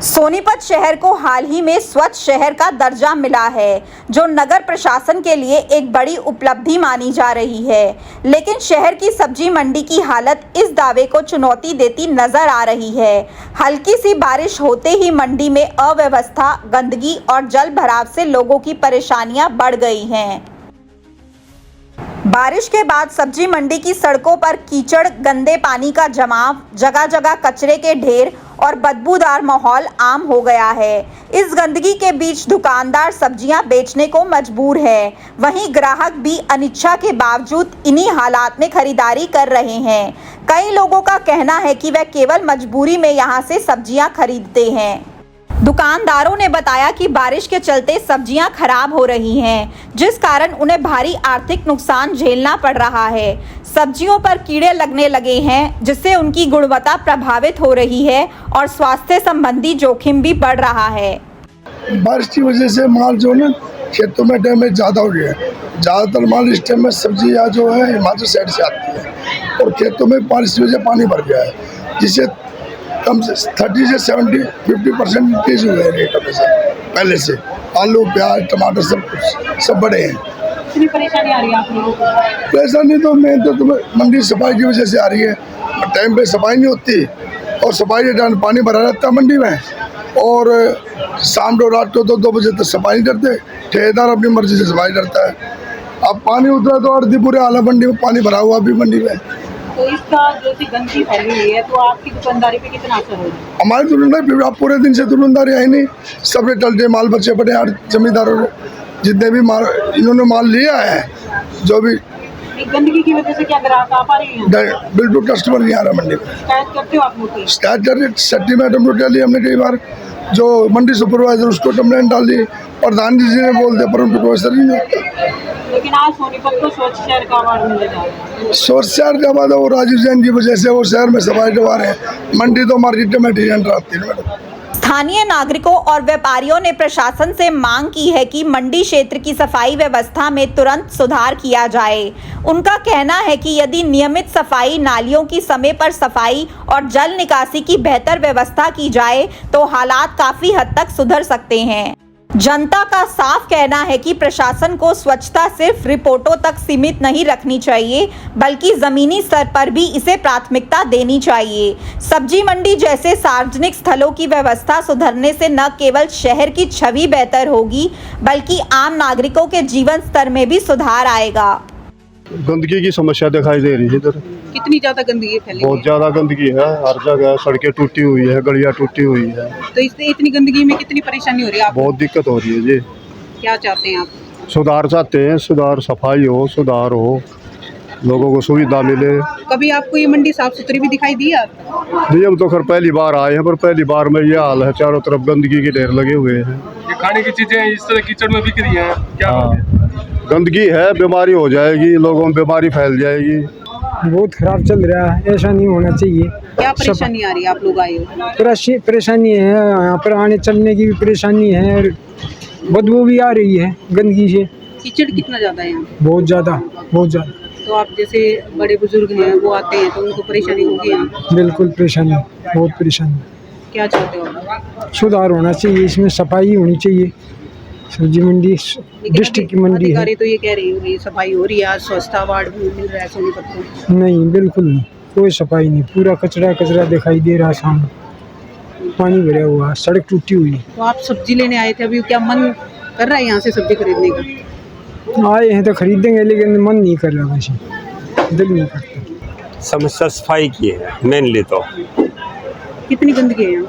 सोनीपत शहर को हाल ही में स्वच्छ शहर का दर्जा मिला है, जो नगर प्रशासन के लिए एक बड़ी उपलब्धि मानी जा रही है। लेकिन शहर की सब्जी मंडी की हालत इस दावे को चुनौती देती नजर आ रही है। हल्की सी बारिश होते ही मंडी में अव्यवस्था, गंदगी और जल भराव से लोगों की परेशानियां बढ़ गई हैं। बारिश के बाद सब्जी मंडी की सड़कों पर कीचड़, गंदे पानी का जमाव, जगह जगह कचरे के ढेर और बदबूदार माहौल आम हो गया है। इस गंदगी के बीच दुकानदार सब्जियां बेचने को मजबूर है। वहीं ग्राहक भी अनिच्छा के बावजूद इन्हीं हालात में खरीदारी कर रहे हैं। कई लोगों का कहना है कि वह केवल मजबूरी में यहां से सब्जियां खरीदते हैं। दुकानदारों ने बताया कि बारिश के चलते सब्जियां खराब हो रही हैं, जिस कारण उन्हें भारी आर्थिक नुकसान झेलना पड़ रहा है। सब्जियों पर कीड़े लगने लगे हैं, जिससे उनकी गुणवत्ता प्रभावित हो रही है और स्वास्थ्य संबंधी जोखिम भी बढ़ रहा है। बारिश की वजह से माल जो है खेतों में डैमेज ज़्यादा हो गया है। ज़्यादातर माल इस टाइम में सब्जी या जो है हिमाचल साइड से आती है और खेतों में बारिश की वजह पानी भर गया है, जिससे कम से 30 से 70-50% इंक्रीज हुए हैं रेट में से पहले से। आलू, प्याज, टमाटर सब बढ़े हैं। कितनी परेशानी आ रही है आप लोगों को? परेशानी तो मेन तो तुम्हें मंडी सफाई की वजह से आ रही है। टाइम पे सफाई नहीं होती और सफाई के टाइम पानी भरा रहता है मंडी में, और शाम को रात को 2 बजे तक सफाई नहीं करते। ठेकेदार अपनी मर्जी से सफाई करता है। अब पानी उतरा तो अर्धी बुरे हाल है, मंडी में पानी भरा हुआ अभी मंडी में। तो इसका जो सी गंदगी फैली हुई है, तो आपकी दुकानदारी पे कितना असर होगा? हमारी दुकानदारी आप पूरे दिन से दुकानदारी आई नहीं, सबने टलटे माल बचे पड़े हैं। जमींदारों ने जितने भी माल इन्होंने माल लिया है, जो भी गंदगी की वजह से क्या ग्राहक आ पा रही है? बिल्कुल कस्टमर नहीं आ रहा मंडी में। शिकायत करते हो आप लोग की? शिकायत कर रही सट्टी मैडम को डाली हमने कई बार, जो मंडी सुपरवाइजर उसको कंप्लेंट डाल दी, प्रधान जी ने बोल दिया, पर उनको कोई असर नहीं होता। लेकिन आज सोनीपत को स्वच्छ शहर का अवार्ड मिला जा रहा है। स्वच्छ शहर के बाद वो राजीव जैन की वजह से वो शहर में सफाई करवा रहे हैं। मंडी तो हमारी ऑटोमेटिक आती है मैडम। स्थानीय नागरिकों और व्यापारियों ने प्रशासन से मांग की है कि मंडी क्षेत्र की सफाई व्यवस्था में तुरंत सुधार किया जाए। उनका कहना है कि यदि नियमित सफाई, नालियों की समय पर सफाई और जल निकासी की बेहतर व्यवस्था की जाए तो हालात काफी हद तक सुधर सकते हैं। जनता का साफ कहना है कि प्रशासन को स्वच्छता सिर्फ रिपोर्टों तक सीमित नहीं रखनी चाहिए, बल्कि जमीनी स्तर पर भी इसे प्राथमिकता देनी चाहिए। सब्जी मंडी जैसे सार्वजनिक स्थलों की व्यवस्था सुधरने से न केवल शहर की छवि बेहतर होगी, बल्कि आम नागरिकों के जीवन स्तर में भी सुधार आएगा। गंदगी की समस्या दिखाई दे रही है इधर। कितनी ज्यादा गंदगी फैली? बहुत ज्यादा गंदगी है, हर जगह सड़कें टूटी हुई है, गलियां टूटी हुई है। तो इससे इतनी गंदगी में कितनी परेशानी हो रही है आपको? बहुत दिक्कत हो रही है जी। क्या चाहते हैं आप? सुधार चाहते हैं, सुधार, सफाई हो, सुधार हो, लोगों को सुविधा मिले। कभी आपको ये मंडी साफ सुथरी भी दिखाई दी है? जी हम तो खैर पहली बार आए हैं, पर पहली बार में ये हाल है, चारों तरफ गंदगी के ढेर लगे हुए हैं। ये खाने की चीजें इस तरह कीचड़ में बिक रही हैं, क्या गंदगी है, बीमारी हो जाएगी, लोगों में बीमारी फैल जाएगी। बहुत खराब चल रहा है, ऐसा नहीं होना चाहिए। क्या परेशानी आ रही है? आप लोग आए हो? परेशानी है, यहाँ पर आने चलने की भी परेशानी है, बदबू भी आ रही है गंदगी से। कीचड़ कितना ज्यादा है यहाँ? बहुत ज़्यादा, बहुत ज़्यादा। तो आप जैसे बड़े बुजुर्ग हैं, वो आते हैं तो उनको परेशानी होगी यहाँ? बिल्कुल परेशानी, बहुत परेशानी। क्या चाहते हो? सुधार होना चाहिए, इसमें सफाई होनी चाहिए। सब्जी मंडी डिस्ट्रिक्ट की मंडी है। अधिकारी तो ये कह रही है सफाई हो रही है, स्वच्छता अवार्ड भी मिल रहा है सोनीपत को। नहीं, बिल्कुल नहीं, कोई सफाई नहीं, पूरा कचरा दिखाई दे रहा है सामने, पानी भरा हुआ, सड़क टूटी हुई है। तो आप सब्जी लेने आए थे, अभी क्या मन कर रहा है यहाँ से सब्जी खरीदने का? आए हैं तो खरीदेंगे, लेकिन मन नहीं कर रहा, वैसे दिल नहीं करता। समस्या सफाई की है मेनली। तो कितनी गंदगी है यहाँ?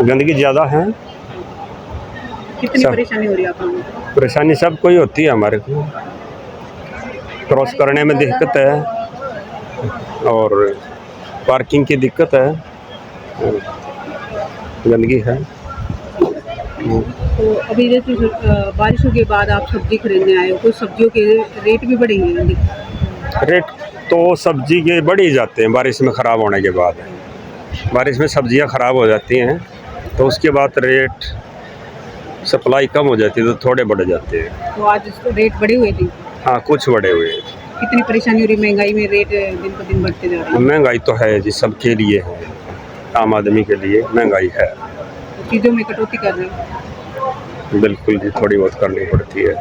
गंदगी ज़्यादा है। कितनी परेशानी हो रही है आप लोगों को? परेशानी सब कोई होती है, हमारे को क्रॉस करने में दिक्कत है और पार्किंग की दिक्कत है, गंदगी है। तो अभी जैसे बारिशों के बाद आप सब्जी खरीदने आए हो, कुछ सब्जियों के रेट भी बढ़ेंगे? रेट तो सब्जी के बढ़ ही जाते हैं बारिश में ख़राब होने के बाद। बारिश में सब्जियां ख़राब हो जाती हैं तो उसके बाद रेट, सप्लाई कम हो जाती है तो थोड़े बढ़ जाते हैं। तो आज रेट बढ़े हुए थे? हाँ, कुछ बढ़े हुए हैं। कितनी परेशानी हो रही है? महंगाई में रेट दिन पर दिन बढ़ते जा रहे हैं। महंगाई तो है जी, सबके लिए है, आम आदमी के लिए महंगाई है। चीज़ों में कटौती कर रहे हैं? बिल्कुल जी, थोड़ी बहुत करनी पड़ती है।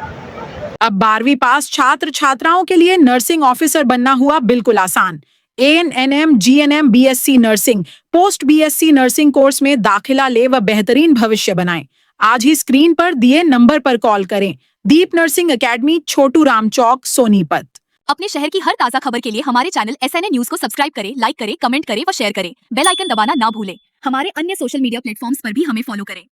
अब 12वीं पास छात्र छात्राओं के लिए नर्सिंग ऑफिसर बनना हुआ बिल्कुल आसान। ANM, GNM, BSc nursing, post BSc nursing course में दाखिला ले व बेहतरीन भविष्य बनाएं। आज ही स्क्रीन पर दिए नंबर पर कॉल करें। दीप नर्सिंग एकेडमी, छोटू राम चौक, सोनीपत। अपने शहर की हर ताजा खबर के लिए हमारे चैनल SNA न्यूज को सब्सक्राइब करें, लाइक करें, कमेंट करें व शेयर करें। बेल आइकन दबाना ना भूलें। हमारे अन्य सोशल मीडिया प्लेटफॉर्म्स पर भी हमें फॉलो करें।